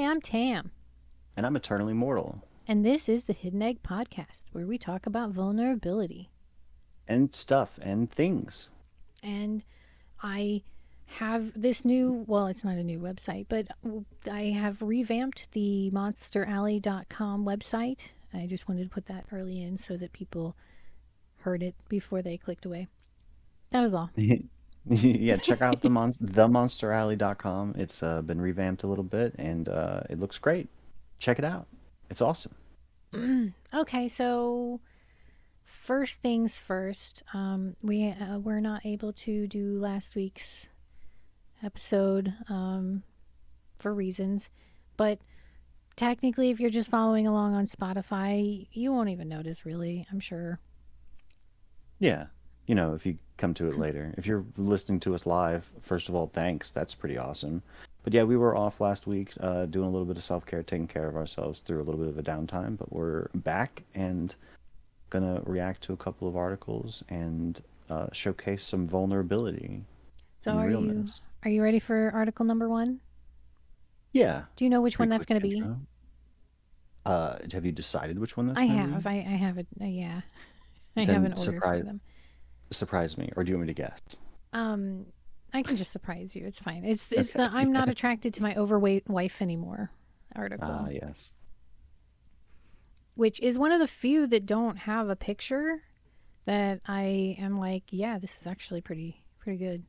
I'm Tam, And I'm eternally mortal. and this is the Hidden Egg Podcast, where we talk about vulnerability. And stuff and things. And I have this new, well, it's not a new website, but I have revamped the monsteralley.com website. I just wanted to put that early in so that people heard it before they clicked away. That is all. Yeah, check out themonsteralley.com. It's been revamped a little bit and it looks great. Check it out. It's awesome. Okay, so first things first, we were not able to do last week's episode for reasons, but technically, if you're just following along on Spotify, you won't even notice, really, I'm sure. Yeah. If you come to it later. If you're listening to us live, first of all, thanks. That's pretty awesome. But yeah, we were off last week doing a little bit of self-care, taking care of ourselves through a little bit of a downtime, but we're back and gonna react to a couple of articles and showcase some vulnerability So, and are you realness. are you ready for article number one? Yeah, Do you know which one pretty that's quick going to be? intro. Have you decided which one that's I going to have. be? I have it. Yeah, I have an Then order for them. surprise me, or do you want me to guess? Um, I can just surprise you. It's fine. It's the Okay. I'm not attracted to my overweight wife anymore Ah, article, yes. which is one of the few that don't have a picture that I am like, yeah, this is actually pretty good.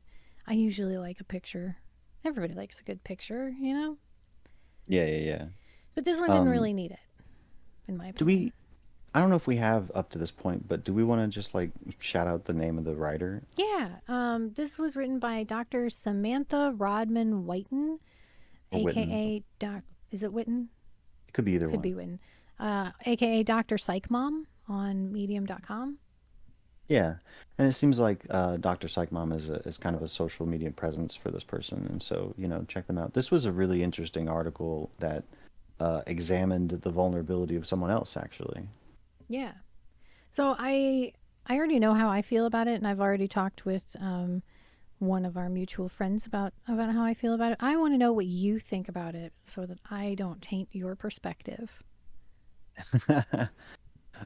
I usually like a picture. Everybody likes a good picture, you know? Yeah, yeah, yeah. But this one didn't Um, really need it, in my do opinion. we? I don't know if we have up to this point, but do we want to just like shout out the name of the writer Yeah, this was written by Dr. Samantha Rodman Whiten, or Witten? aka Doc. Is it Whitten? It could be either Could be one. Whitten. Aka Dr. Psych Mom on Medium.com. Yeah, and it seems like Dr. Psych Mom is kind of a social media presence for this person, and so check them out. This was a really interesting article that examined the vulnerability of someone else, actually. Yeah. So I already know how I feel about it, and I've already talked with one of our mutual friends about how I feel about it. I want to know what you think about it, so that I don't taint your perspective.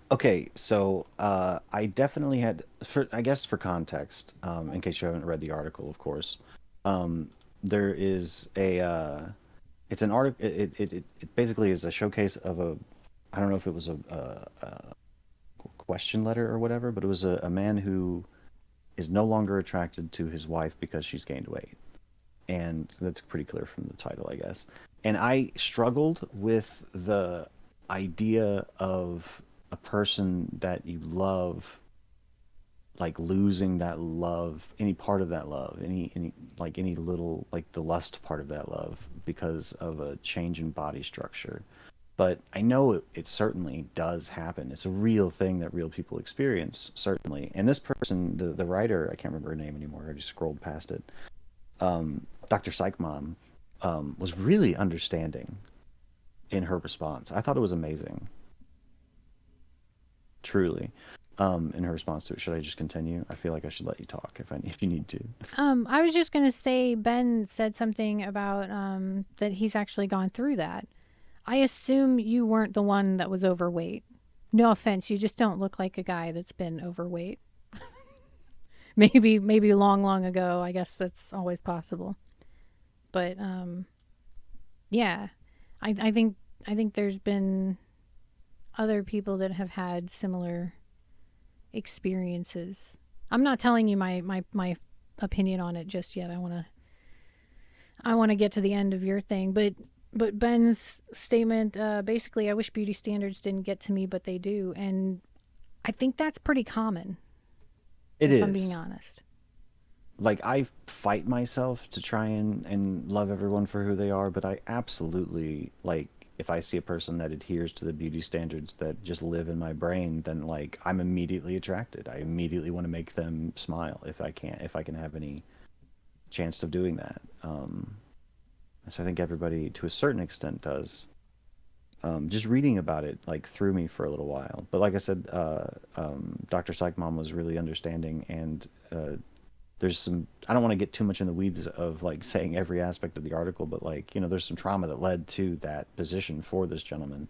Okay, so I definitely had, I guess for context, in case you haven't read the article, of course, um, there is it's an article. It basically is a showcase of I don't know if it was a question letter or whatever, but it was a man who is no longer attracted to his wife because she's gained weight, and that's pretty clear from the title, I guess. And I struggled with the idea of a person that you love, like losing that love, any part of that love, any little, like the lust part of that love because of a change in body structure. But I know it certainly does happen. It's a real thing that real people experience, certainly. And this person, the writer, I can't remember her name anymore. I just scrolled past it. Dr. Psychmom was really understanding in her response. I thought it was amazing, truly, in her response to it. Should I just continue? I feel like I should let you talk if you need to. I was just gonna say Ben said something about that he's actually gone through that. I assume you weren't the one that was overweight. No offense, you just don't look like a guy that's been overweight. Maybe long ago. I guess that's always possible. But yeah, I think there's been other people that have had similar experiences. I'm not telling you my opinion on it just yet. I want to get to the end of your thing, but Ben's statement, basically, I wish beauty standards didn't get to me, but they do, and I think that's pretty common, It if I'm being is. honest. Like I fight myself to try and love everyone for who they are, but I absolutely like if I see a person that adheres to the beauty standards that just live in my brain, then like I'm immediately attracted. I immediately want to make them smile if I can have any chance of doing that. So I think everybody to a certain extent does. Just reading about it like threw me for a little while, but like I said, Dr. Psychmom was really understanding and there's some, I don't want to get too much in the weeds of like saying every aspect of the article, but like, there's some trauma that led to that position for this gentleman.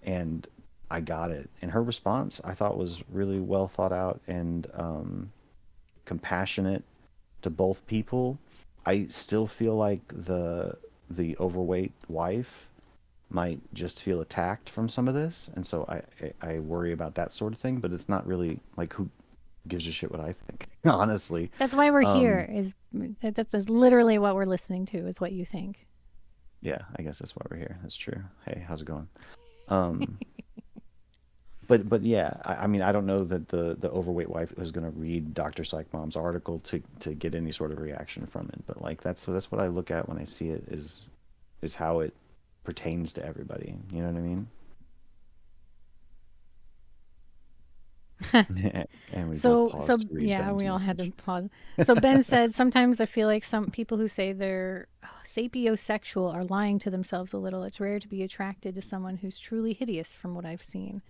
And I got it. And her response I thought was really well thought out and compassionate to both people. I still feel like the overweight wife might just feel attacked from some of this, and so I worry about that sort of thing. But it's not really like who gives a shit what I think, honestly. That's why we're here. Um, That's literally what we're listening to. Is what you think. yeah, I guess that's why we're here. That's true. Hey, how's it going? Um, but yeah, I mean, I don't know that the overweight wife is going to read Dr. Psych Mom's article to get any sort of reaction from it. But like that's what I look at when I see it is how it pertains to everybody. You know what I mean? And we both So paused to read yeah, Ben's we all had to message. pause. So Ben said, sometimes I feel like some people who say they're sapiosexual are lying to themselves a little. It's rare to be attracted to someone who's truly hideous, from what I've seen,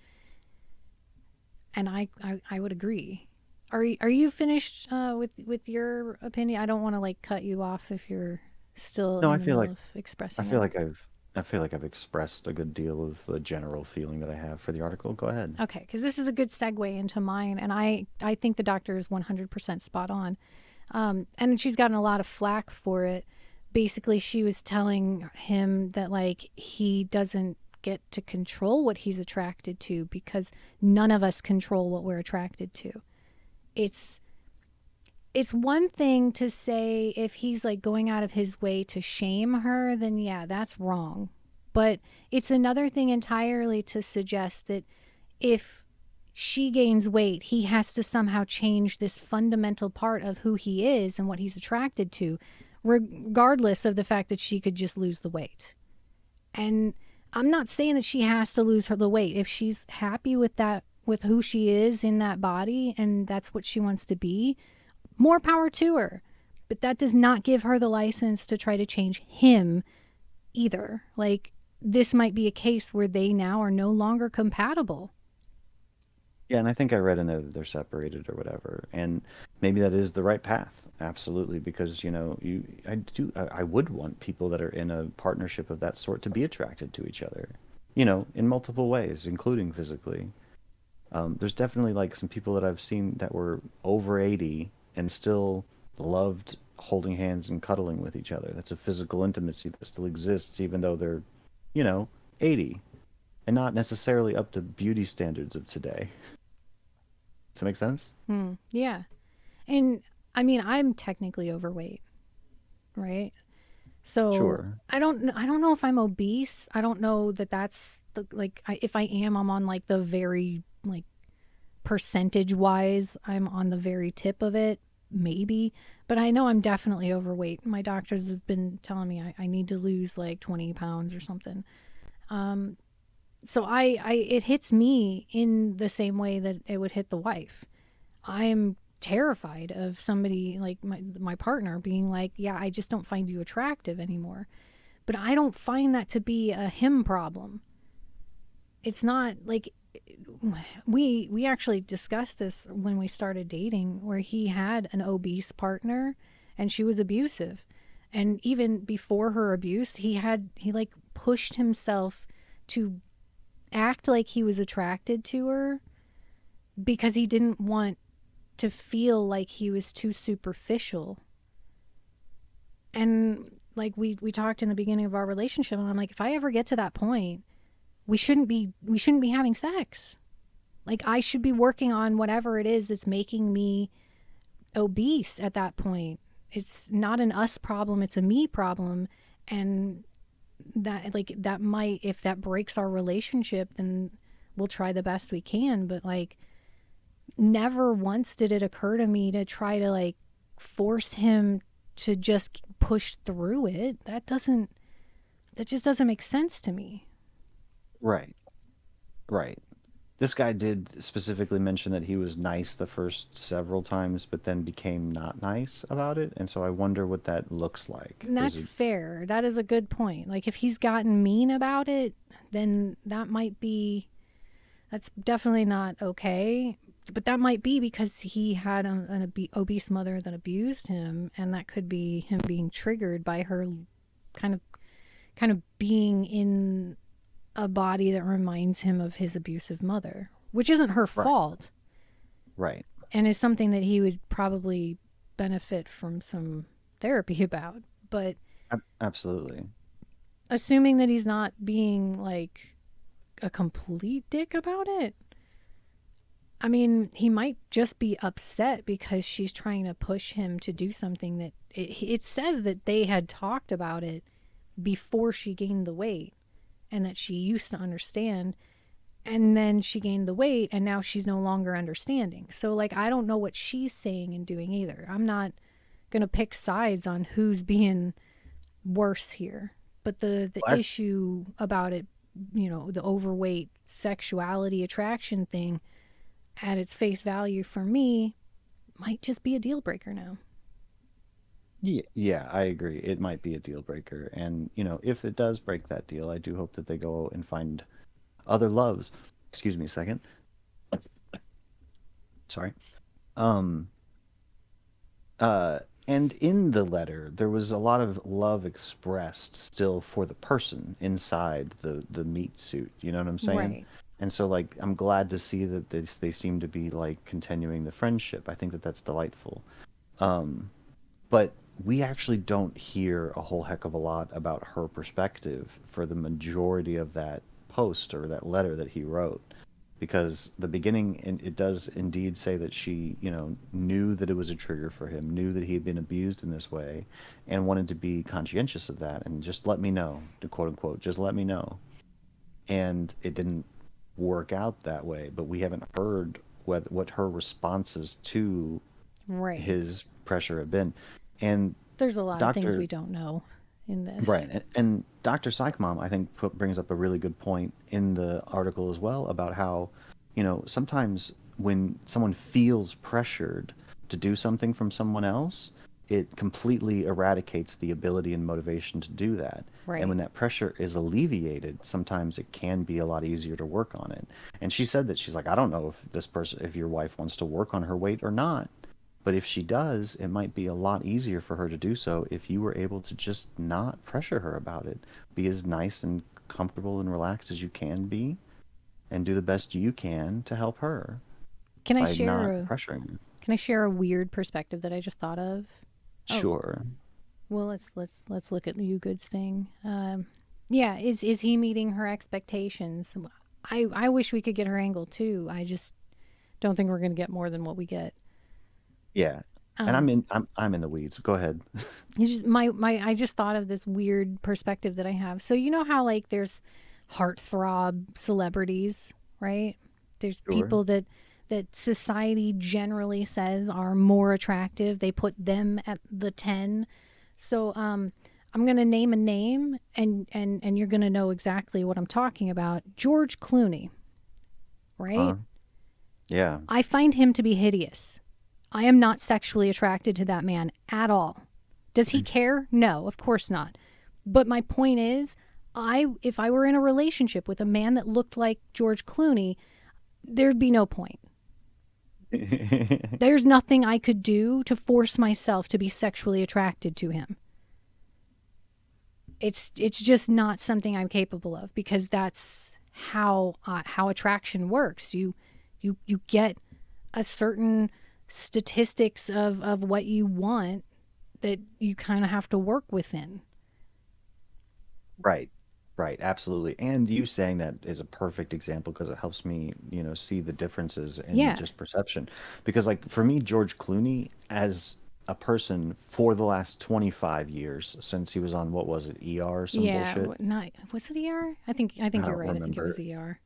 and I would agree. Are you finished with your opinion? I don't want to like cut you off if you're still No, in the middle of I expressing feel it. like I feel like I've expressed a good deal of the general feeling that I have for the article. Go ahead. Okay, because this is a good segue into mine, and I think the doctor is 100% spot on. And she's gotten a lot of flack for it. Basically, she was telling him that like he doesn't get to control what he's attracted to because none of us control what we're attracted to. It's it's one thing to say if he's like going out of his way to shame her, then yeah, that's wrong. But it's another thing entirely to suggest that if she gains weight, he has to somehow change this fundamental part of who he is and what he's attracted to, regardless of the fact that she could just lose the weight. And I'm not saying that she has to lose the weight. If she's happy with that, with who she is in that body, and that's what she wants to be, more power to her. But that does not give her the license to try to change him either. Like, this might be a case where they now are no longer compatible. Yeah, and I think I read in there that they're separated or whatever, and maybe that is the right path. Absolutely, because I would want people that are in a partnership of that sort to be attracted to each other, in multiple ways, including physically. There's definitely like some people that I've seen that were over 80 and still loved holding hands and cuddling with each other. That's a physical intimacy that still exists, even though they're, you know, 80 and not necessarily up to beauty standards of today. Does that make sense? Yeah. And I mean, I'm technically overweight, right? So Sure. I don't know if I'm obese. I don't know that that's the like if I am, I'm on like the very like percentage wise, I'm on the very tip of it, maybe. But I know I'm definitely overweight. My doctors have been telling me I need to lose like 20 pounds or something. So I it hits me in the same way that it would hit the wife. I'm terrified of somebody like my partner being like, yeah, I just don't find you attractive anymore. But I don't find that to be a him problem. It's not like we actually discussed this when we started dating, where he had an obese partner and she was abusive. And even before her abuse, he like pushed himself to act like he was attracted to her because he didn't want to feel like he was too superficial. And like we talked in the beginning of our relationship, and I'm like, if I ever get to that point, we shouldn't be having sex. Like, I should be working on whatever it is that's making me obese at that point. It's not an us problem, it's a me problem. And that like that might, if that breaks our relationship, then we'll try the best we can. But like, never once did it occur to me to try to like force him to just push through it. That just doesn't make sense to me. Right. Right. This guy did specifically mention that he was nice the first several times, but then became not nice about it. And so I wonder what that looks like. And There's that's a fair. That is a good point. Like, if he's gotten mean about it, then that's definitely not okay But that might be because he had obese mother that abused him, and that could be him being triggered by her kind of kind of being in a body that reminds him of his abusive mother, which isn't her Right. fault Right. and is something that he would probably benefit from some therapy about. But Absolutely. assuming that he's not being like a complete dick about it, I mean, he might just be upset because she's trying to push him to do something that it says that they had talked about it before she gained the weight and that she used to understand, and then she gained the weight and now she's no longer understanding. So like I don't know what she's saying and doing either. I'm not going to pick sides on who's being worse here. But the Well, issue about it, the overweight sexuality attraction thing at its face value for me might just be a deal breaker now. yeah, yeah, I agree. It might be a deal breaker. And, if it does break that deal, I do hope that they go and find other loves. Excuse me a second. Sorry. Um, uh, and in the letter, there was a lot of love expressed still for the person inside the meat suit. You know what I'm saying? Right. And so, like, I'm glad to see that they seem to be like continuing the friendship. I think that that's delightful. Um, but we actually don't hear a whole heck of a lot about her perspective for the majority of that post or that letter that he wrote, because the beginning, and it does indeed say that she, knew that it was a trigger for him, knew that he had been abused in this way, and wanted to be conscientious of that and just let me know, to quote unquote, just let me know. And it didn't work out that way, but we haven't heard what her responses to Right. his pressure have been. And There's a lot of things Dr. we don't know in Right. this. And Dr. Psychmom, I think, brings up a really good point in the article as well about how, sometimes when someone feels pressured to do something from someone else, it completely eradicates the ability and motivation to do that. And Right. when that pressure is alleviated, sometimes it can be a lot easier to work on it. And she said that she's like, I don't know if if your wife wants to work on her weight or not. But if she does, it might be a lot easier for her to do so if you were able to just not pressure her about it. Be as nice and comfortable and relaxed as you can be, and do the best you can to help her Can I by share not a pressuring her. can I share a weird perspective that I just thought of? Oh, Sure. well, let's look at the you goods thing. Yeah, is he meeting her expectations? I wish we could get her angle too. I just don't think we're going to get more than what we get. Yeah. And Um, I'm in the weeds. Go ahead. it's just my I just thought of this weird perspective that I have. So you know how like there's heartthrob celebrities, right? There's Sure. people that society generally says are more attractive. They put them at the 10. So I'm going to name a name and you're going to know exactly what I'm talking about. George Clooney, right? Huh? Yeah. I find him to be hideous. I am not sexually attracted to that man at all. Does he care? No, of course not. But my point is, if I were in a relationship with a man that looked like George Clooney, there'd be no point. There's nothing I could do to force myself to be sexually attracted to him. It's just not something I'm capable of because that's how attraction works. You get a certain statistics of what you want that you kind of have to work within. Right. Right, absolutely. And you saying that is a perfect example because it helps me, see the differences in Yeah. just perception. Because like for me, George Clooney as a person for the last 25 years since he was on what was it, ER or some Yeah, bullshit. not was it ER? I think I you're don't right. I think it was remember. ER.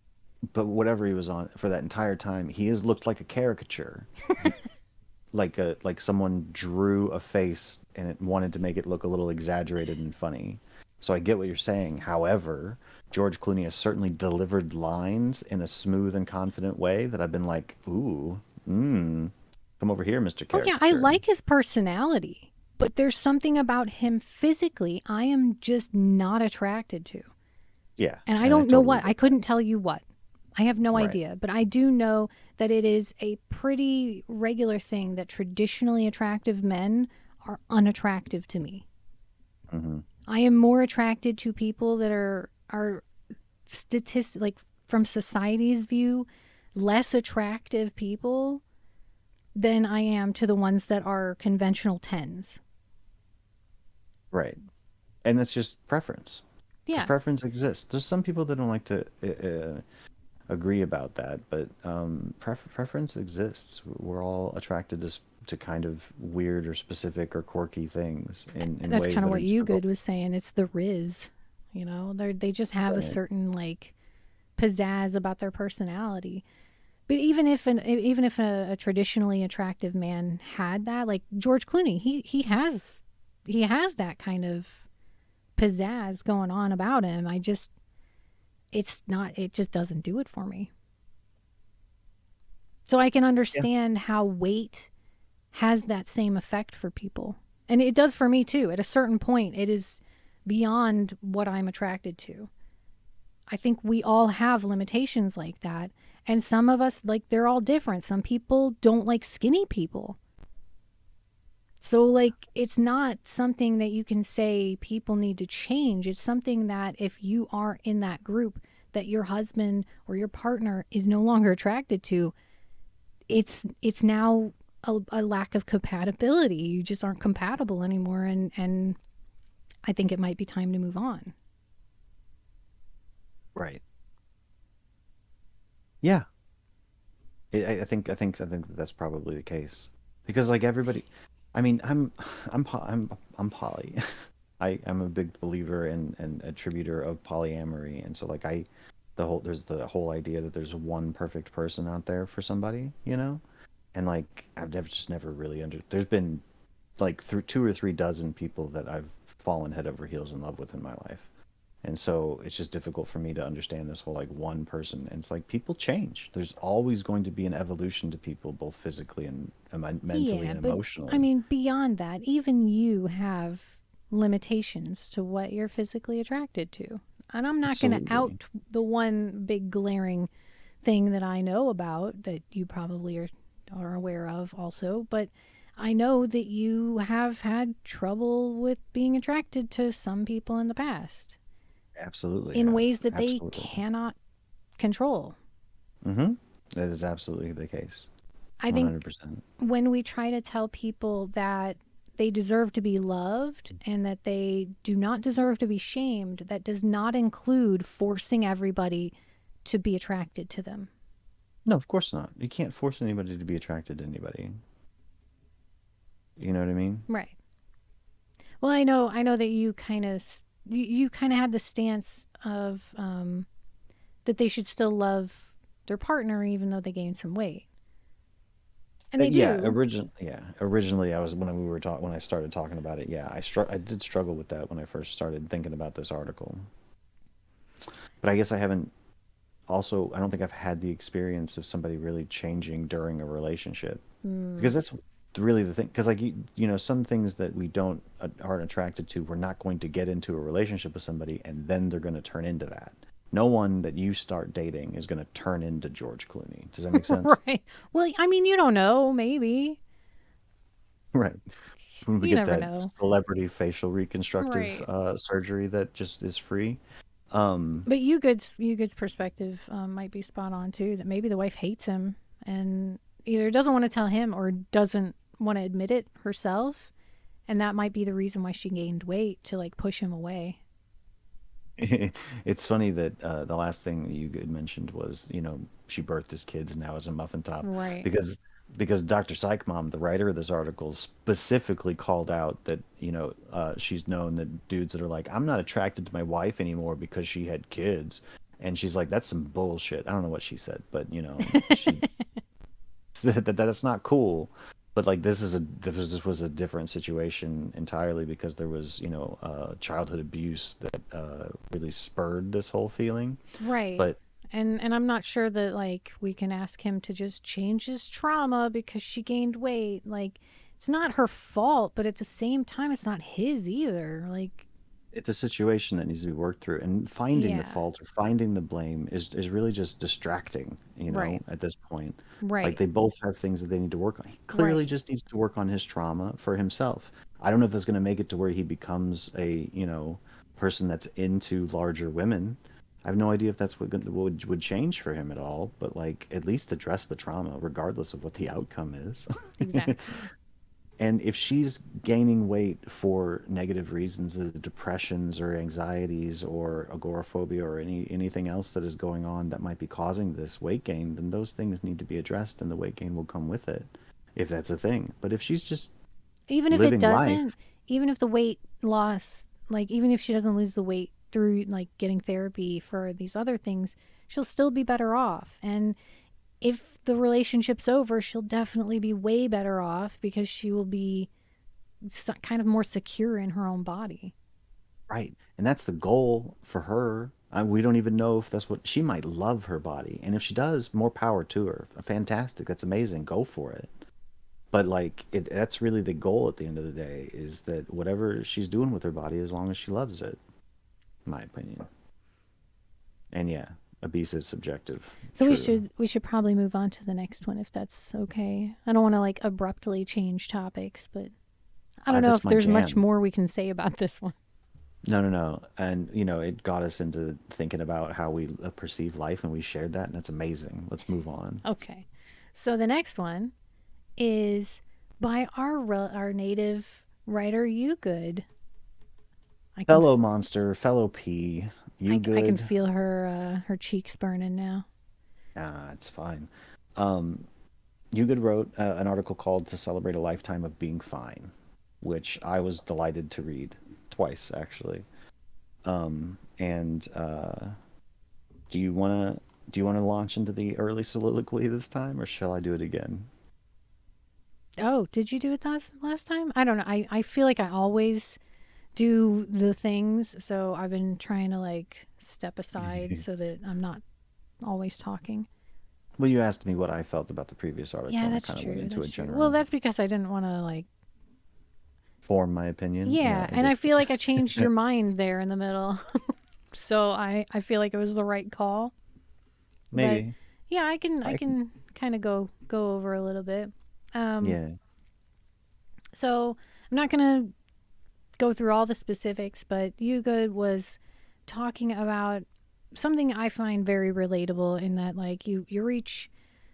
But whatever he was on for that entire time, he has looked like a caricature. He, like someone drew a face and it wanted to make it look a little exaggerated and funny. So I get what you're saying. However, George Clooney has certainly delivered lines in a smooth and confident way that I've been like, ooh, come over here, Mr. Oh yeah, I Caricature. like his personality, but there's something about him physically I am just not attracted to. Yeah, And I and I don't know totally what. I get that. couldn't tell you what. I have no Right. idea, but I do know that it is a pretty regular thing that traditionally attractive men are unattractive to me. Hmm. I am more attracted to people that are like from society's view less attractive people than I am to the ones that are conventional tens. Right. And it's just preference, because Yeah, preference exists. There's some people that don't like to agree about that, but preference exists. We're all attracted to kind of weird or specific or quirky things in that's ways kind of that are what you difficult. good was saying. It's the riz, you know. They just have a Right. certain like pizzazz about their personality. But even if a traditionally attractive man had that, like George Clooney, he has that kind of pizzazz going on about him. It just doesn't do it for me. So I can Yeah. understand how weight has that same effect for people. And it does for me too. At a certain point, it is beyond what I'm attracted to. I think we all have limitations like that. And some of us, like, they're all different. Some people don't like skinny people. So, like, it's not something that you can say people need to change. It's something that if you are in that group that your husband or your partner is no longer attracted to, it's now a lack of compatibility. You just aren't compatible anymore, and I think it might be time to move on. Right. Yeah. I think that that's probably the case, because like everybody, I mean, I'm poly. I'm a big believer and attributor of polyamory, and so like there's the whole idea that there's one perfect person out there for somebody, and like I've just never really there's been like through 2 or 3 dozen people that I've fallen head over heels in love with in my life. And so it's just difficult for me to understand this whole like one person. And it's like people change. There's always going to be an evolution to people, both physically and mentally Yeah, and but I emotionally. mean, beyond that, even you have limitations to what you're physically attracted to. And I'm not going to Absolutely. out the one big glaring thing that I know about that you probably are aware of also, but I know that you have had trouble with being attracted to some people in the past Absolutely in have. ways that they Absolutely. cannot control. Mm-hmm. That is absolutely the case. I think 100%. when we try to tell people that they deserve to be loved and that they do not deserve to be shamed, that does not include forcing everybody to be attracted to them. No, of course not. You can't force anybody to be attracted to anybody. You know what I mean? Right. Well, I know that you kind of had the stance of that they should still love their partner even though they gained some weight, and they Yeah, do. originally I was when I started talking about it. Yeah, I did struggle with that when I first started thinking about this article. But I guess I don't think I've had the experience of somebody really changing during a relationship, Mm, because that's really the thing. Because like some things that we don't aren't attracted to, we're not going to get into a relationship with somebody and then they're going to turn into that. No one that you start dating is going to turn into George Clooney. Does that make sense? right. Well, I mean, you don't know. Maybe Right. When we you get never that know. celebrity facial reconstructive Right. surgery that just is free. Um, But you good's perspective might be spot on too. That maybe the wife hates him and either doesn't want to tell him or doesn't want to admit it herself, and that might be the reason why she gained weight to like push him away. it's funny that the last thing that you had mentioned was, she birthed his kids now as a muffin top, Right. because Dr. Psych Mom, the writer of this article, specifically called out that, she's known that dudes that are like, I'm not attracted to my wife anymore because she had kids. And she's like, that's some bullshit. I don't know what she said, but she said that that's not cool. But like this was a different situation entirely, because there was childhood abuse that really spurred this whole feeling. Right. But And I'm not sure that like we can ask him to just change his trauma because she gained weight. Like it's not her fault, but at the same time it's not his either. Like it's a situation that needs to be worked through, and finding the Yeah. fault or finding the blame is really just distracting, Right. at this point. Like, Right. they both have things that they need to work on. He clearly Right. just needs to work on his trauma for himself. I don't know if that's going to make it to where he becomes a, person that's into larger women. I have no idea if that's what would change for him at all, but like, at least address the trauma regardless of what the outcome is. Exactly. And if she's gaining weight for negative reasons, the depressions or anxieties or agoraphobia or anything else that is going on that might be causing this weight gain, then those things need to be addressed and the weight gain will come with it, if that's a thing. But if she's just Even if it living life, doesn't, even if the weight loss, like even if she doesn't lose the weight through like getting therapy for these other things, she'll still be better off. And if the relationship's over, she'll definitely be way better off because she will be kind of more secure in her own body. right? And that's the goal for her. We don't even know if that's what she might love her body. And if she does, more power to her. Fantastic. That's amazing. Go for it. But like that's really the goal at the end of the day is that whatever she's doing with her body, as long as she loves it, in my opinion. And yeah, abuse is subjective. So we True. should we should probably move on to the next one if that's okay. I don't want to like abruptly change topics, but I don't know That's if my there's much jam. more we can say about this one. No, no, no. And it got us into thinking about how we perceive life, and we shared that, and that's amazing. Let's move on. Okay. So the next one is by our native writer You Good. I can Fellow monster, fellow P, you I can good? feel her cheeks burning now. Ah, it's fine. Um, you good wrote an article called "To Celebrate a Lifetime of Being Fine," which I was delighted to read twice, actually. And do you wanna launch into the early soliloquy this time, or shall I do it again? Oh, did you do it last time? I don't know. I feel like I always do the things, so I've been trying to like step aside so that I'm not always talking. Well, you asked me what I felt about the previous article, Yeah, and I that's kind of went true. into a That's true. Well, general that's because I didn't want to like. form my opinion. Yeah, Yeah, I and I get feel like I changed your mind there in the middle, so I feel like it was the right call. But maybe yeah, I I can. can kind of go over a little bit. Um, Yeah, so I'm not gonna go through all the specifics, but You Good was talking about something I find very relatable in that like you reach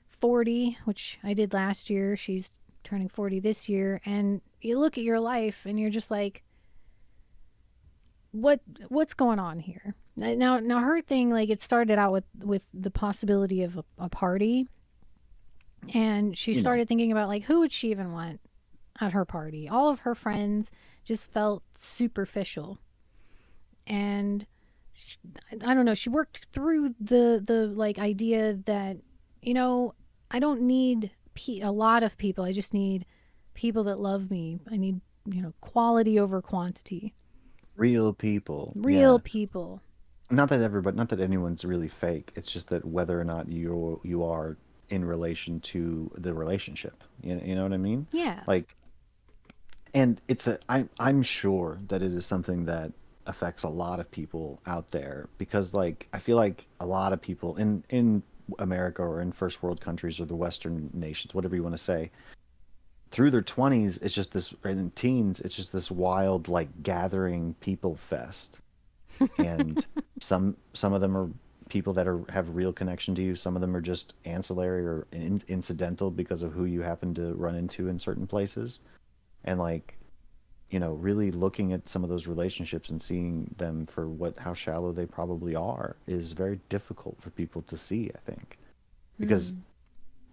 40, which I did last year. She's turning 40 this year, and you look at your life and you're just like, what's going on here? Now her thing, like, it started out with the possibility of a party, and she you know, started thinking about like who would she even want at her party. All of her friends just felt superficial, and she, I don't know. She worked through the like idea that you know I don't need a lot of people. I just need people that love me. I need quality over quantity. real people. Real Yeah, people. not that anyone's really fake. It's just that whether or not you are in relation to the relationship. You know what I mean? Yeah. Like, and I'm sure that it is something that affects a lot of people out there because like I feel like a lot of people in America or in first world countries or the Western nations, whatever you want to say, through their 20s, it's just this, and teens, it's just this wild like gathering people fest. And some of them are people that have real connection to you. Some of them are just ancillary or incidental because of who you happen to run into in certain places. And like, really looking at some of those relationships and seeing them for how shallow they probably are is very difficult for people to see, I think. Because Hmm.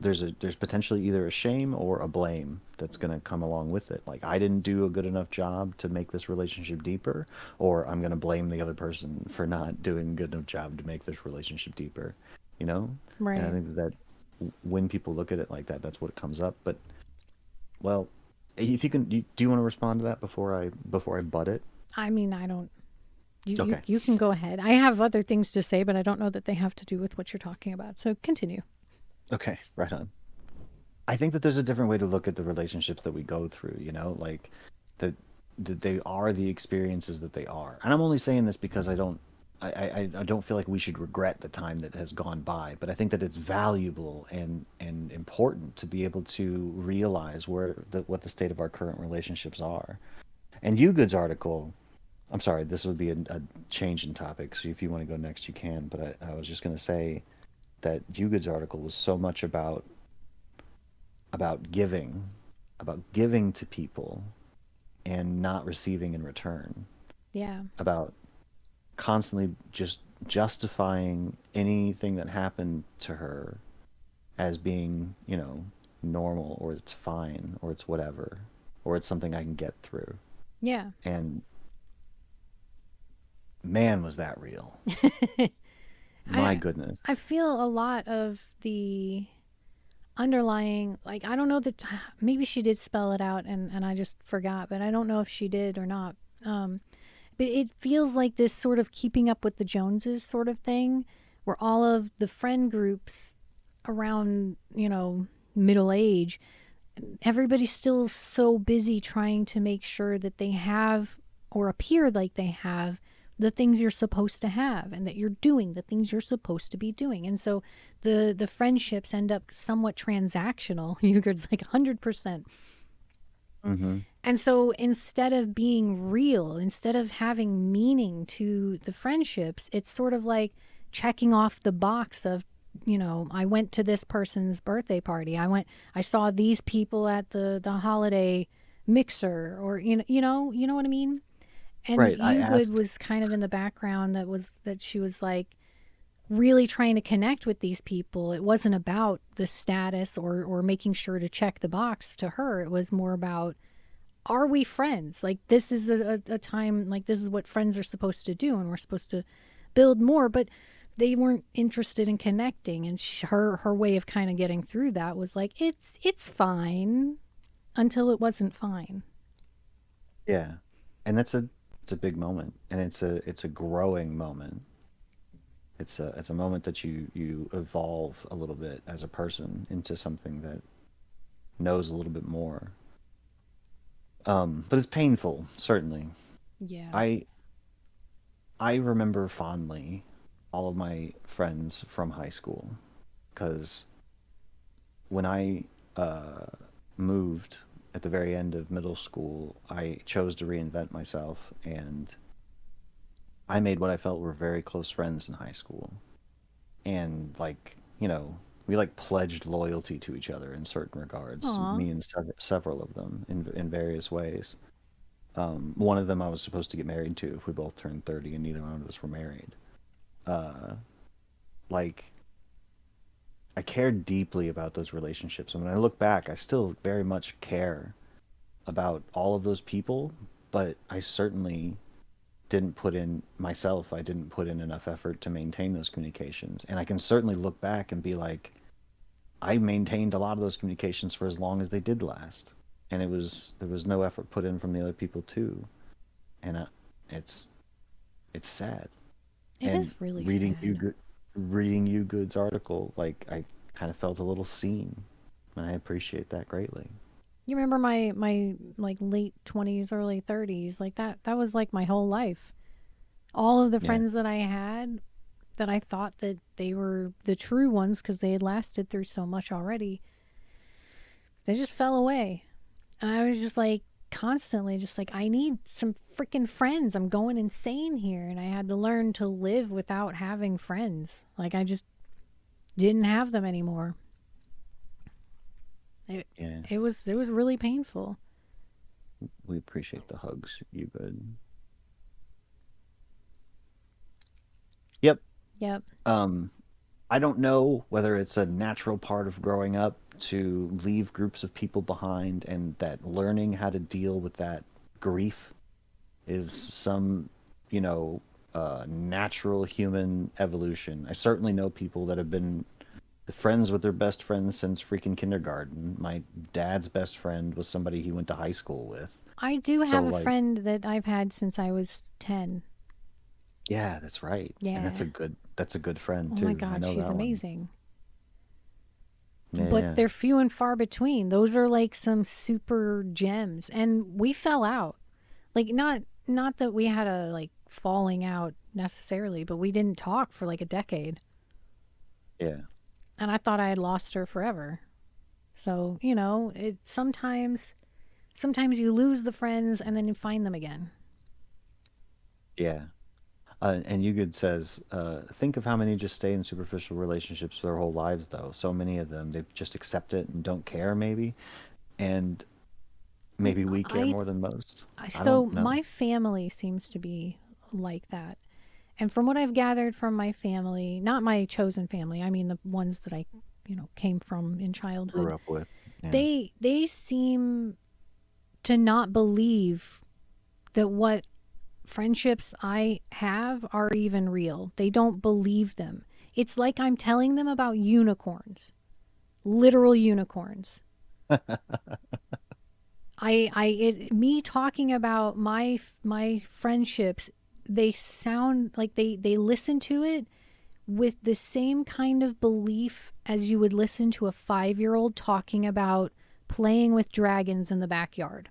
there's potentially either a shame or a blame that's going to come along with it. Like, I didn't do a good enough job to make this relationship deeper, or I'm going to blame the other person for not doing a good enough job to make this relationship deeper, you know? And I Right. think that when people look at it like that, that's what comes up. But well, if you can, do you want to respond to that before I butt it? I mean, I don't. Okay. You can go ahead. I have other things to say, but I don't know that they have to do with what you're talking about. So continue. Okay, right on. I think that there's a different way to look at the relationships that we go through, like that that they are the experiences that they are. And I'm only saying this because I don't feel like we should regret the time that has gone by, but I think that it's valuable and important to be able to realize what the state of our current relationships are. And you Good's article, I'm sorry, this would be a change in topic, so if you want to go next, you can. But I was just going to say that you Good's article was so much about giving, about giving to people and not receiving in return, Yeah. about constantly just justifying anything that happened to her as being, normal, or it's fine, or it's whatever, or it's something I can get through. Yeah. And man, was that real. My I goodness. I feel a lot of the underlying, like, I don't know that maybe she did spell it out and I just forgot, but I don't know if she did or not. Um but it feels like this sort of keeping up with the Joneses sort of thing, where all of the friend groups around, middle age, everybody's still so busy trying to make sure that they have, or appear like they have, the things you're supposed to have, and that you're doing the things you're supposed to be doing. And so the friendships end up somewhat transactional. Euger's like 100%. Mm-hmm. And so instead of being real, instead of having meaning to the friendships, it's sort of like checking off the box of, I went to this person's birthday party. I saw these people at the holiday mixer, or you know what I mean? And Right. I you good asked. was kind of in the background, that she was like really trying to connect with these people. It wasn't about the status or making sure to check the box to her. It was more about, are we friends? Like, this is a time, like, this is what friends are supposed to do, and we're supposed to build more. But they weren't interested in connecting, and her way of kind of getting through that was like, it's fine, until it wasn't fine. Yeah. And it's a big moment, and it's a growing moment. It's a moment that you evolve a little bit as a person into something that knows a little bit more. But it's painful, certainly. Yeah. I I remember fondly all of my friends from high school, because when I uh, moved at the very end of middle school, I chose to reinvent myself, and I made what I felt were very close friends in high school. And like, we like pledged loyalty to each other in certain regards, Aw. me and several of them in various ways. One of them I was supposed to get married to if we both turned 30, and neither one of us were married. Uh, like, I cared deeply about those relationships. And when I look back, I still very much care about all of those people, but I certainly didn't put in myself, I didn't put in enough effort to maintain those communications. And I can certainly look back and be like, I maintained a lot of those communications for as long as they did last. And there was no effort put in from the other people too. And it's it's sad. It And is really sad. reading you Good's article, like, I kind of felt a little seen, and I appreciate that greatly. You remember my like late 20s, early 30s, like that was like my whole life. All of the Yeah. friends that I had, that I thought that they were the true ones because they had lasted through so much already, they just fell away. And I was just like, constantly just like, I need some freaking friends. I'm going insane here. And I had to learn to live without having friends. Like, I just didn't have them anymore. It, Yeah. it was really painful. We appreciate the hugs, you Good. Yep. Yep. Um, I don't know whether it's a natural part of growing up to leave groups of people behind, and that learning how to deal with that grief is some, you know, natural human evolution. I certainly know people that have been friends with their best friends since freaking kindergarten. My dad's best friend was somebody he went to high school with. I do So, have a like, friend that I've had since I was 10. yeah, that's right. And Yeah. that's a good friend Oh my too. I God, know she's that one. amazing. Yeah, But yeah. they're few and far between. Those are like some super gems. And we fell out. Like not that we had a like falling out necessarily, but we didn't talk for like a decade. Yeah. And I thought I had lost her forever. So, it sometimes you lose the friends and then you find them again. Yeah. And Yugid says, think of how many just stay in superficial relationships their whole lives, though. So many of them, they just accept it and don't care, maybe. And maybe we care I more than most. I so don't know. my family seems to be like that. And from what I've gathered from my family, not my chosen family, I mean the ones that I, came from in childhood, Grew up with. Yeah. they seem to not believe that what friendships I have are even real. They don't believe them. It's like I'm telling them about unicorns, literal unicorns. Me talking about my friendships, they sound like they listen to it with the same kind of belief as you would listen to a 5-year-old talking about playing with dragons in the backyard.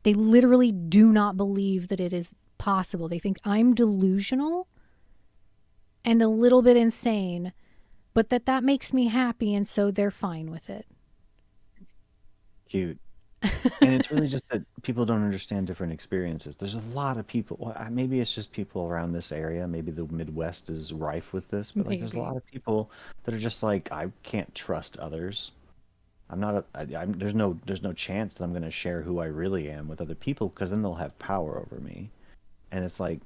They literally do not believe that it is possible. They think I'm delusional and a little bit insane, but that makes me happy and so they're fine with it. Cute. And it's really just that people don't understand different experiences. There's a lot of people, well, maybe it's just people around this area. Maybe the Midwest is rife with this, but like there's a Maybe. lot of people that are just like, I can't trust others. I'm not a, there's no chance that I'm going to share who I really am with other people because then they'll have power over me. And it's like,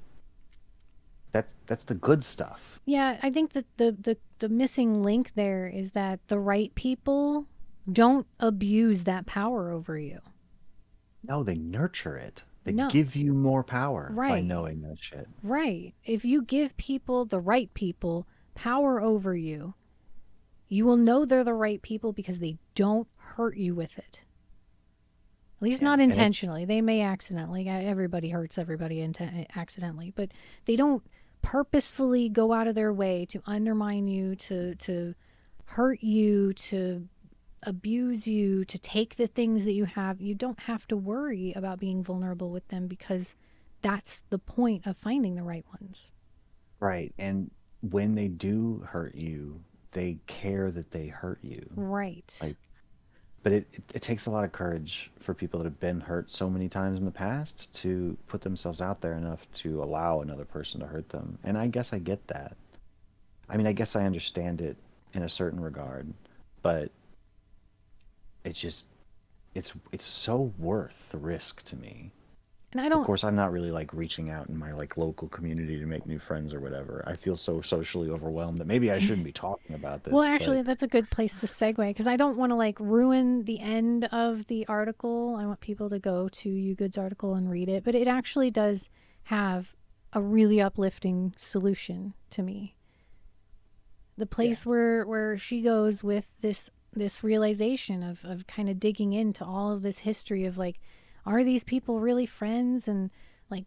that's the good stuff. Yeah, I think that the missing link there is that the right people don't abuse that power over you. No, they nurture it. They No. give you more power by Right. knowing that shit. Right. If you give people, the right people, power over you, you will know they're the right people because they don't hurt you with it. At least Yeah. not And it, intentionally. They may accidentally. Everybody hurts everybody accidentally, but they don't purposefully go out of their way to undermine you, to hurt you, to abuse you, to take the things that you have. You don't have to worry about being vulnerable with them because that's the point of finding the right ones. right. And when they do hurt you, they care that they hurt you. Right. Like, but it takes a lot of courage for people that have been hurt so many times in the past to put themselves out there enough to allow another person to hurt them. And I guess I get that. I mean, I guess I understand it in a certain regard, but it's just it's so worth the risk to me. And I Of don't. course, I'm not really like reaching out in my like local community to make new friends or whatever. I feel so socially overwhelmed that maybe I shouldn't be talking about Well, this, but actually, that's a good place to segue because I don't want to like ruin the end of the article. I want people to go to You Good's article and read it, but it actually does have a really uplifting solution to me. The yeah. place where she goes with this realization of kind of digging into all of this history of like, are these people really friends, and like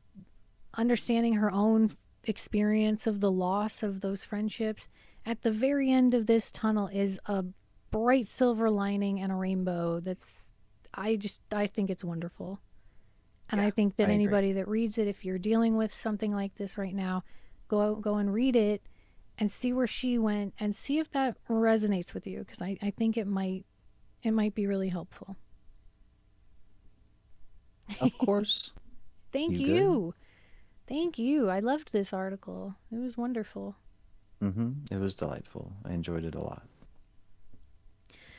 understanding her own experience of the loss of those friendships. At the very end of this tunnel is a bright silver lining and a rainbow that's I think it's wonderful. And I Yeah, think that I agree. anybody that reads it, if you're dealing with something like this right now, go and read it and see where she went and see if that resonates with you because I think it might be really helpful. Of course, Thank you good? you. Thank you. I loved this article. It was wonderful. It was delightful. I enjoyed it a lot.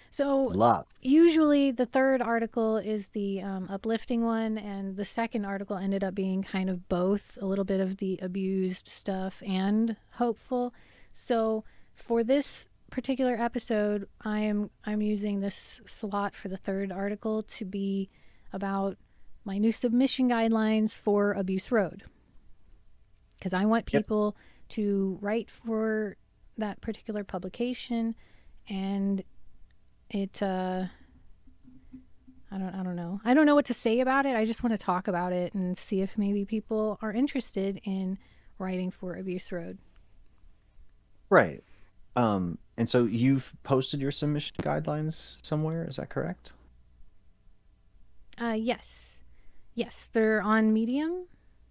So Lot. usually the third article is the uplifting one, and the second article ended up being kind of both a little bit of the abused stuff and hopeful. So for this particular episode, I'm using this slot for the third article to be about my new submission guidelines for Abuse Road because I want Yep. people to write for that particular publication, and it I don't know. I don't know what to say about it. I just want to talk about it and see if maybe people are interested in writing for Abuse Road. Right. And so you've posted your submission guidelines somewhere, is that correct? Yes. Yes, they're on Medium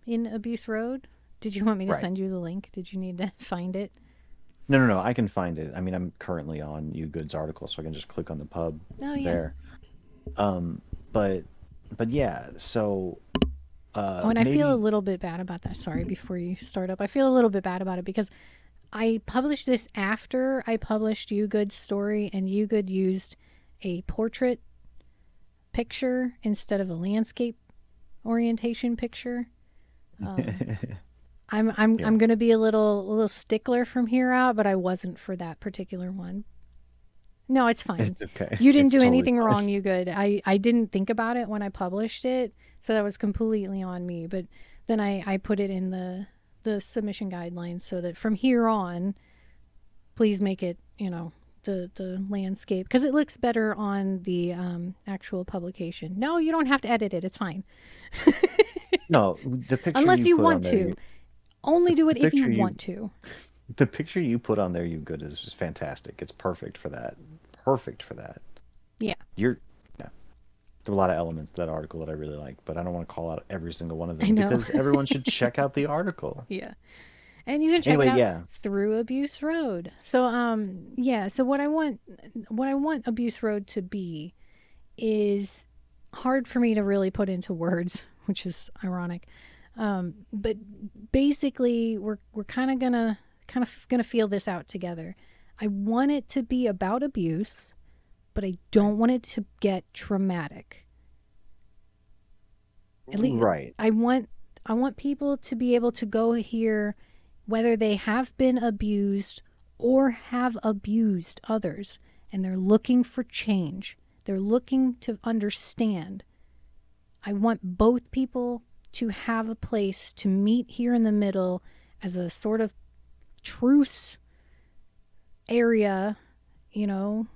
in Abuse Road. Did you want me to Right. send you the link? Did you need to find it? No, no, no. I can find it. I mean, I'm currently on You Goods article, so I can just click on the pub Oh, yeah. there. Um, but yeah. So Oh, and I feel a maybe little bit bad about that. Sorry, before you start up. I feel a little bit bad about it because I published this after I published You Good's story, and You Good used a portrait picture instead of a landscape orientation picture. Um, I'm yeah, gonna be a little stickler from here out, but I wasn't for that particular one. No, it's fine. it's okay. You didn't It's do totally anything fine. wrong, You Good. I didn't think about it when I published it, so that was completely on me. But then I put it in the submission guidelines so that from here on, please make it, the landscape because it looks better on the actual publication. No, you don't have to edit it. It's fine. No, the picture Unless you you put want on there, to. Only do the it if you picture want you to. the picture you put on there, You Good, is just fantastic. It's perfect for that. Perfect for that. Yeah, You're yeah. There are a lot of elements to that article that I really like, but I don't want to call out every single one of I them know. because everyone should check out the article. Yeah. And you can check it Anyway, out yeah. through Abuse Road. So yeah, so what I want Abuse Road to be is hard for me to really put into words, which is ironic. But basically we're kind of gonna feel this out together. I want it to be about abuse, but I Right. don't want it to get traumatic. At least Right. I want I want people to be able to go here whether they have been abused or have abused others and they're looking for change. They're looking to understand. I want both people to have a place to meet here in the middle as a sort of truce area, you know,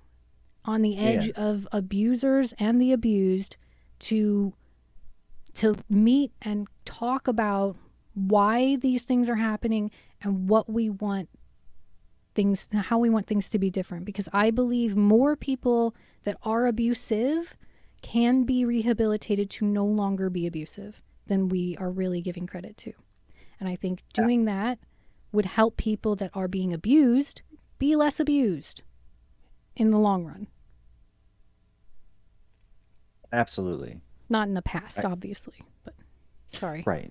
on the edge Yeah. of abusers and the abused to meet and talk about why these things are happening and what we want things how we want things to be different because I believe more people that are abusive can be rehabilitated to no longer be abusive than we are really giving credit to. And I think Yeah. doing that would help people that are being abused be less abused in the long run. Absolutely. Not in the past, I, obviously, but sorry. right.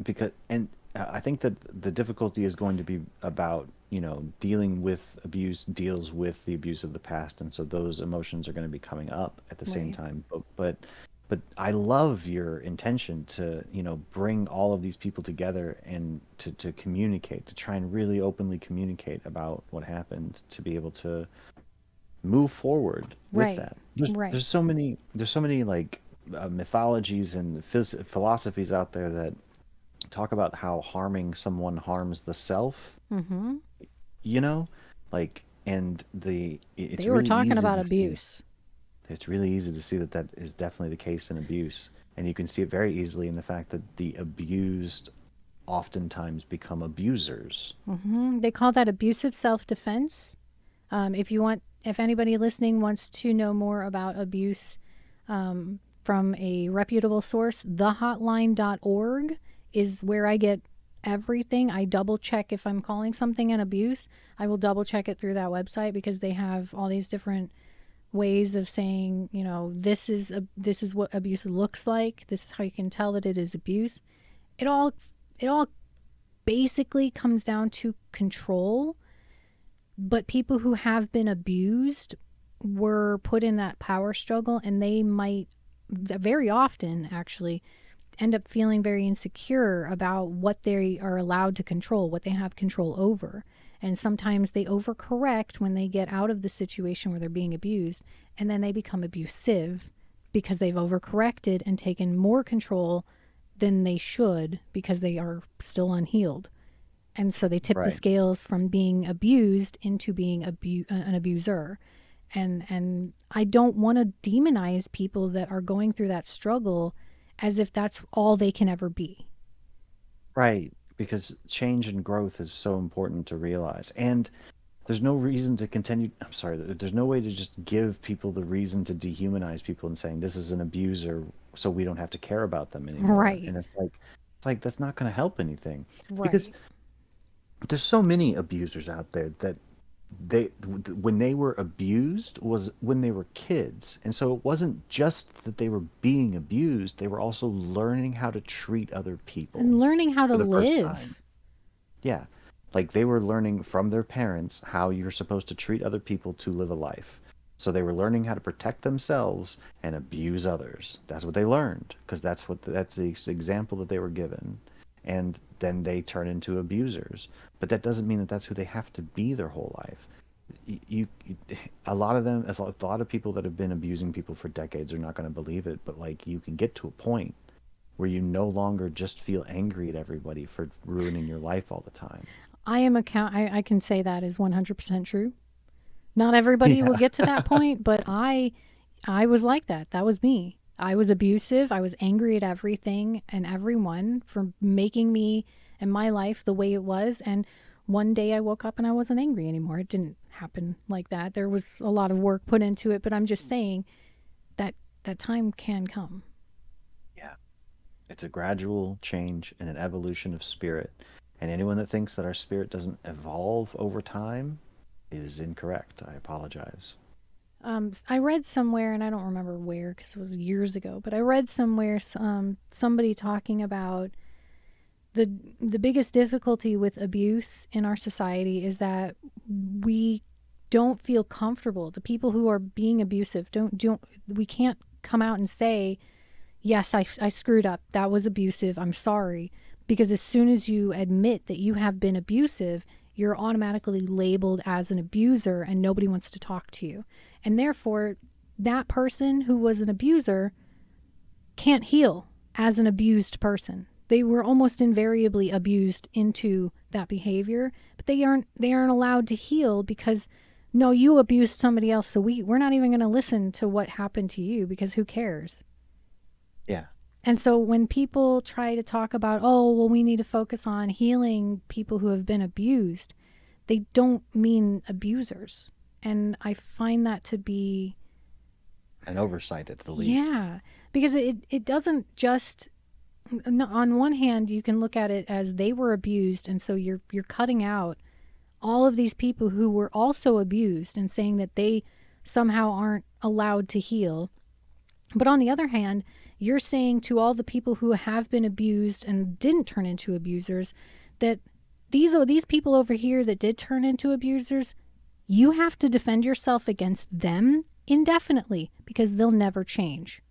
Because and I think that the difficulty is going to be about, dealing with abuse deals with the abuse of the past, and so those emotions are going to be coming up at the same Right. time. But I love your intention to, bring all of these people together and to communicate, to try and really openly communicate about what happened, to be able to move forward with Right. that. There's Right. there's so many there's so many like mythologies and philosophies out there that talk about how harming someone harms the self, Mhm. you know? Like and it's They were really talking easy about to see. abuse. It's really easy to see that that is definitely the case in abuse. And you can see it very easily in the fact that the abused oftentimes become abusers. They call that abusive self-defense. If anybody listening wants to know more about abuse from a reputable source, thehotline.org is where I get everything. I double check if I'm calling something an abuse. I will double check it through that website because they have all these different ways of saying, this is what abuse looks like. This is how you can tell that it is abuse. It all basically comes down to control, but people who have been abused were put in that power struggle and they might very often actually end up feeling very insecure about what they are allowed to control, what they have control over. And sometimes they overcorrect when they get out of the situation where they're being abused, and then they become abusive because they've overcorrected and taken more control than they should because they are still unhealed. And so they tip the Right. scales from being abused into being an abuser. And I don't want to demonize people that are going through that struggle as if that's all they can ever be. Right. Because change and growth is so important to realize. And there's no reason to continue. I'm sorry, there's no way to just give people the reason to dehumanize people and saying this is an abuser, so we don't have to care about them anymore. Right. And it's like that's not going to help anything because Right. there's so many abusers out there that they when they were abused was when they were kids, and so it wasn't just that they were being abused, they were also learning how to treat other And people learning how to for the first time. live. Yeah. Like they were learning from their parents how you're supposed to treat other people to live a life. So they were learning how to protect themselves and abuse others. That's what they learned because that's the example that they were given. And then they turn into abusers. But that doesn't mean that that's who they have to be their whole life. You a lot of them, a lot of people that have been abusing people for decades are not going to believe it, but like you can get to a point where you no longer just feel angry at everybody for ruining your life all the time. I can say that is 100% true. Not everybody will Yeah. get to that point, but I was like that. That was me. I was abusive. I was angry at everything and everyone for making me and my life the way it was. And one day I woke up and I wasn't angry anymore. It didn't happen like that. There was a lot of work put into it, but I'm just saying that that time can come. Yeah. It's a gradual change and an evolution of spirit. And anyone that thinks that our spirit doesn't evolve over time is incorrect. I apologize. I read somewhere, and I don't remember where because it was years ago, but I read somewhere somebody talking about the the biggest difficulty with abuse in our society is that we don't feel comfortable. The people who are being abusive don't we can't come out and say, yes, I screwed up. That was abusive. I'm sorry. Because as soon as you admit that you have been abusive, you're automatically labeled as an abuser and nobody wants to talk to you. And therefore, that person who was an abuser can't heal as an abused person. They were almost invariably abused into that behavior, but they aren't allowed to heal because no, you abused somebody else, so we're not even going to listen to what happened to you because who cares? Yeah. And so when people try to talk about, oh, well, we need to focus on healing people who have been abused, they don't mean abusers. And I find that to be, An oversight at the least. yeah, because it doesn't just, on one hand, you can look at it as they were abused. And so you're cutting out all of these people who were also abused and saying that they somehow aren't allowed to heal. But on the other hand, you're saying to all the people who have been abused and didn't turn into abusers that these people over here that did turn into abusers, you have to defend yourself against them indefinitely because they'll never change.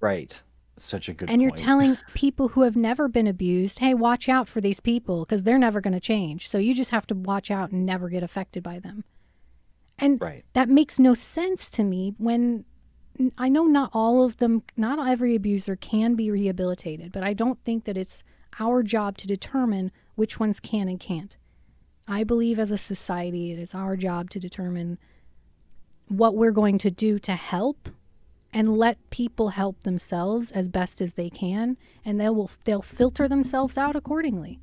Right. Such a good And you're point. telling people who have never been abused, hey, watch out for these people because they're never going to change. So you just have to watch out and never get affected by them. And Right. that makes no sense to me when I know not all of them, not every abuser can be rehabilitated, but I don't think that it's our job to determine which ones can and can't. I believe as a society, it is our job to determine what we're going to do to help and let people help themselves as best as they can, and they'll filter themselves out accordingly.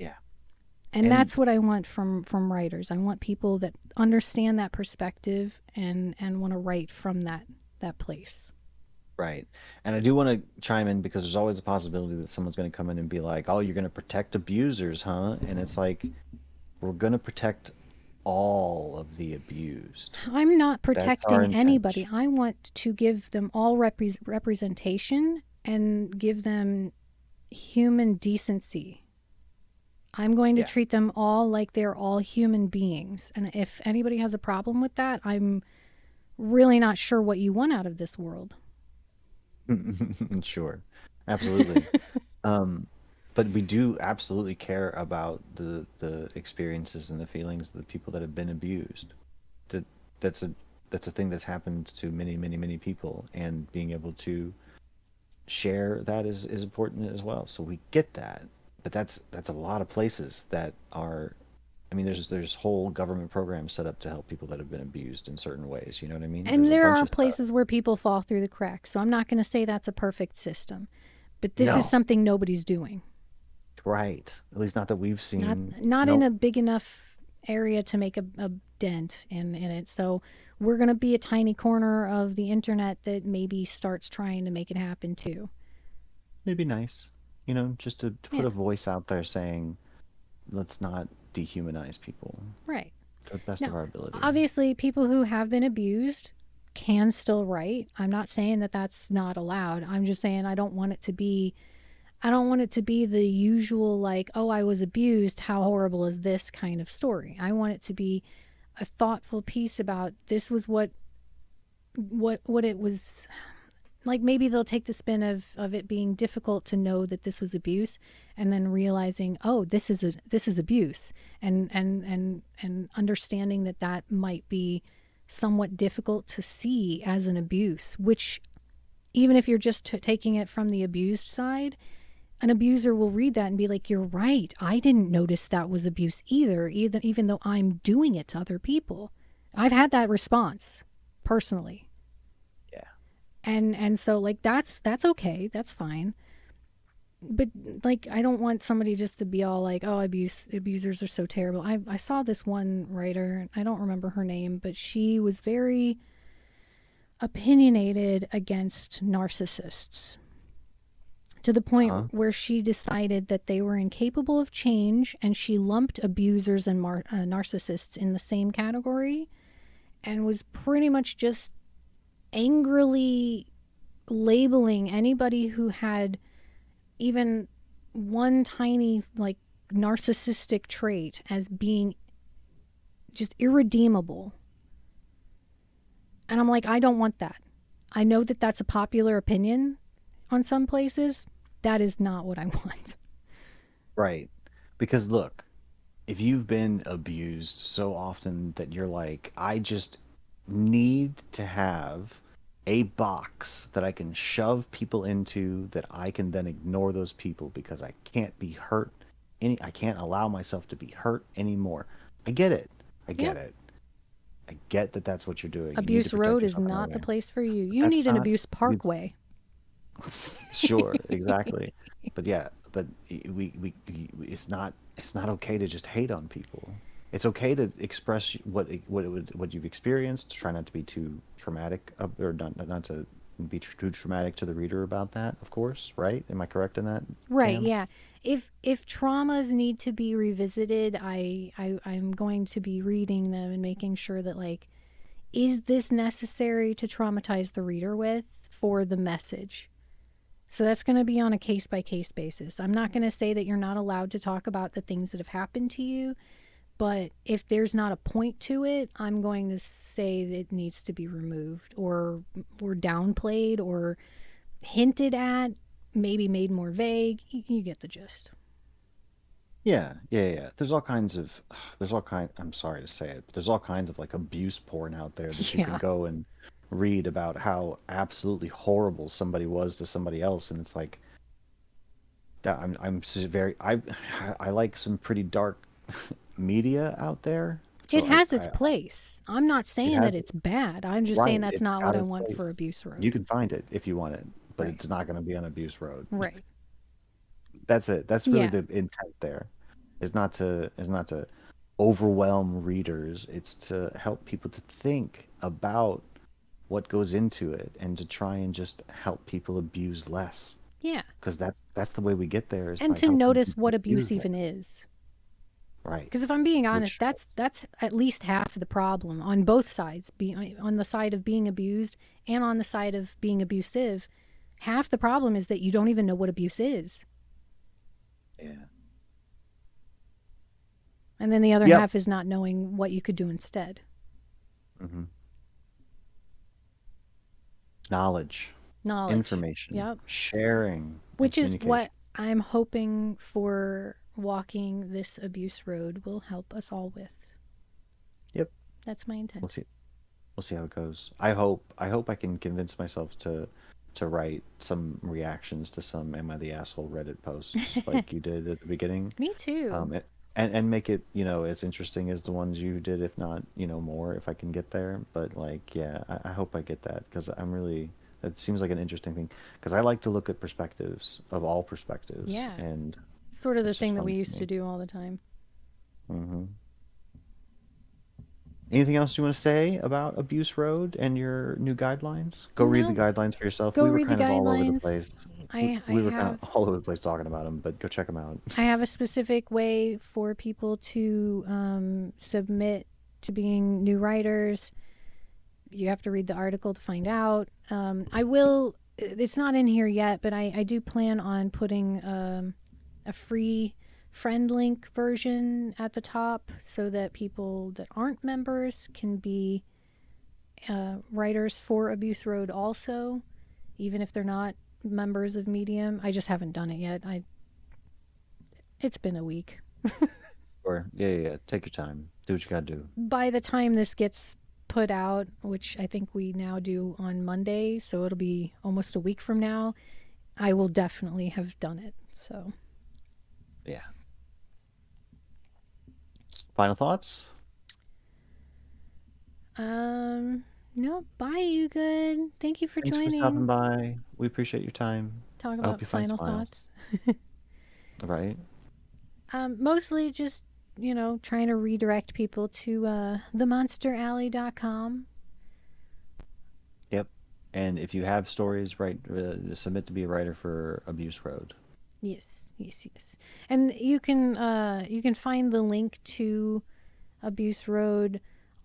Yeah. And And that's what I want from writers. I want people that understand that perspective and want to write from that place. right. And I do want to chime in because there's always a possibility that someone's going to come in and be like, "Oh, you're going to protect abusers, huh?" And it's like, we're going to protect all of the abused. I'm not That's our protecting anybody. intention. I want to give them all representation and give them human decency. I'm going to Yeah. treat them all like they're all human beings. And if anybody has a problem with that, I'm really not sure what you want out of this world. Sure. Absolutely. Um, but we do absolutely care about the experiences and the feelings of the people that have been abused. That that's a that's a thing that's happened to many, many, many people, and being able to share that is important as well. So we get that, but that's a lot of places that are. I mean, there's whole government programs set up to help people that have been abused in certain ways. You know what I mean? There's And a there bunch are of stuff. places where people fall through the cracks. So I'm not going to say that's a perfect system. But this is No, something nobody's doing. right. At least not that we've Not seen. not in No. a big enough area to make a dent in it. So we're going to be a tiny corner of the internet that maybe starts trying to make it happen too. It'd be nice, just to put Yeah, a voice out there saying, let's not dehumanize people right. to the best of Now, our ability. obviously, people who have been abused can still write. I'm not saying that that's not allowed. I'm just saying I don't want it to be the usual like, oh, I was abused, how horrible is this kind of story. I want it to be a thoughtful piece about this was what it was like. Maybe they'll take the spin of it being difficult to know that this was abuse, and then realizing, oh, this is abuse, and understanding that that might be somewhat difficult to see as an abuse, which even if you're just taking it from the abused side, an abuser will read that and be like, you're right, I didn't notice that was abuse either, even though I'm doing it to other people. I've had that response personally. Yeah. And so like that's okay, that's fine. But like I don't want somebody just to be all like, oh, abusers are so terrible. I saw this one writer, I don't remember her name, but she was very opinionated against narcissists to the point Uh-huh. where she decided that they were incapable of change, and she lumped abusers and narcissists in the same category, and was pretty much just angrily labeling anybody who had even one tiny like narcissistic trait as being just irredeemable. And I'm like, I don't want that. I know that that's a popular opinion on some places. That is not what I want. Right. Because look, if you've been abused so often that you're like, I just need to have a box that I can shove people into that I can then ignore those people because I can't be hurt I can't allow myself to be hurt anymore. I get it. I Yep. get it. I get that that's what you're doing. You need to Abuse protect Road is yourself in that not the way. place for you. But You that's need an not abuse you parkway. sure, exactly. But yeah, but it's not okay to just hate on people. It's okay to express what you've experienced. Try not to be too traumatic, or not to be too traumatic to the reader about that. Of course, right? Am I correct in that, Right, Tam? yeah. If traumas need to be revisited, I'm going to be reading them and making sure that like, is this necessary to traumatize the reader with for the message? So that's going to be on a case by case basis. I'm not going to say that you're not allowed to talk about the things that have happened to you, but if there's not a point to it, I'm going to say that it needs to be removed or downplayed or hinted at, maybe made more vague. You get the gist. Yeah, yeah, yeah. There's all kind. I'm sorry to say it, but there's all kinds of like abuse porn out there that you can Yeah. go and read about how absolutely horrible somebody was to somebody else, and it's like that. Very. I like some pretty dark media out there, It so has its place. I'm not it saying has that it's bad. I'm just saying right. that's It's not what got I its want for place. Abuse You Road. can find it if you want it, but Right. it's not going to be on Abuse Road. Right. That's it. That's really Yeah. the intent there. Is not to overwhelm readers. It's to help people to think about what goes into it and to try and just help people abuse less. Yeah. Because that's the way we get there is And by to helping notice people what abuse abuse even less. is. Right. Because if I'm being honest, Which that's at least half the problem on both sides. On the side of being abused and on the side of being abusive, half the problem is that you don't even know what abuse is. yeah. And then the other Yep. half is not knowing what you could do instead. hmm Knowledge, Knowledge. information, Yep. sharing, and Which is what communication. I'm hoping for walking this abuse road will help us all with. Yep. That's my We'll intent. see. We'll see how it goes. I hope I can convince myself to write some reactions to some "Am I the Asshole" Reddit posts like you did at the beginning, Me too. um, and and make it as interesting as the ones you did, if not more, if I can get there. But like, yeah, I hope I get that because I'm really that seems like an interesting thing because I like to look at perspectives of all perspectives, Yeah. and Sort of the it's just thing that fun we for used to me. do all the time. hmm Anything else you want to say about Abuse Road and your new guidelines? Go read the No, guidelines for yourself. go We were read the kind of all over the guidelines. place. I We were kind have of all over the place talking about them, but go check them out. I have a specific way for people to submit to being new writers. You have to read the article to find out. I will. It's not in here yet, but I do plan on putting a free friend link version at the top so that people that aren't members can be writers for Abuse Road also, even if they're not members of Medium. I just haven't done it yet. It's been a week. Or yeah. Take your time. Do what you gotta do. By the time this gets put out, which I think we now do on Monday, so it'll be almost a week from now, I will definitely have done it. So, Yeah. Final thoughts? um, no, bye, you good. Thank you for Thanks for stopping joining. by. We appreciate your time. Talk I hope about you find final smiles. thoughts. All right. Mostly just, trying to redirect people to themonsteralley.com. Yep. And if you have stories, write submit to be a writer for Abuse Road. Yes, yes, yes. And you can find the link to Abuse Road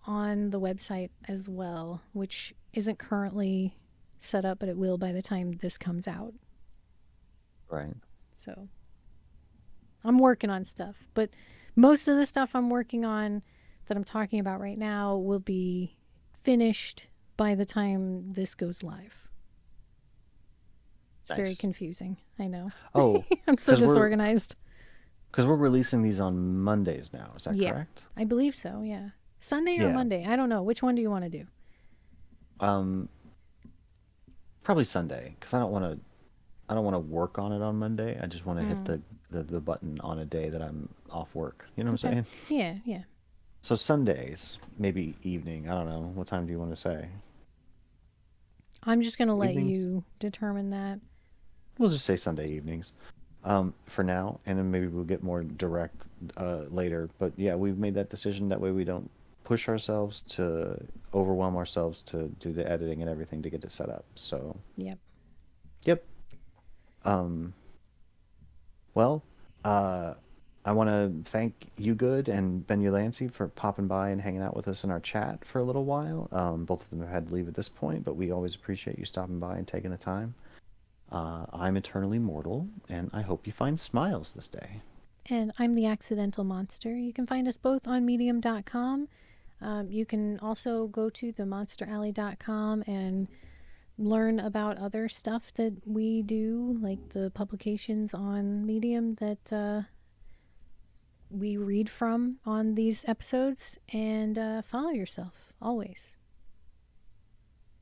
on the website as well, which isn't currently set up, but it will by the time this comes out. Right. So I'm working on stuff, but most of the stuff I'm working on that I'm talking about right now will be finished by the time this goes live. It's very Nice. confusing. I know. Oh, I'm so because we're disorganized. because we're releasing these on Mondays now. Is that Yeah, correct? I believe so. Yeah. Sunday or Yeah. Monday? I don't know. Which one do you want to do? Um, Probably Sunday because I don't want to work on it on Monday. I just want to hit Mm, the button on a day that I'm off work. You know what I'm okay. saying? Yeah, yeah. So Sundays, maybe evening. I don't know. What time do you want to say? I'm just going to let Evenings? you determine that. We'll just say Sunday evenings. For now, and then maybe we'll get more direct later. But yeah, we've made that decision. That way we don't push ourselves to overwhelm ourselves to do the editing and everything to get it set up. So, Yep. yep. Um, well, uh, I want to thank you, Good, and Ben Ulancy for popping by and hanging out with us in our chat for a little while. Both of them have had to leave at this point, but we always appreciate you stopping by and taking the time. I'm eternally mortal, and I hope you find smiles this day. And I'm the Accidental Monster. You can find us both on medium.com. You can also go to themonsteralley.com and learn about other stuff that we do, like the publications on Medium that we read from on these episodes, and follow yourself always.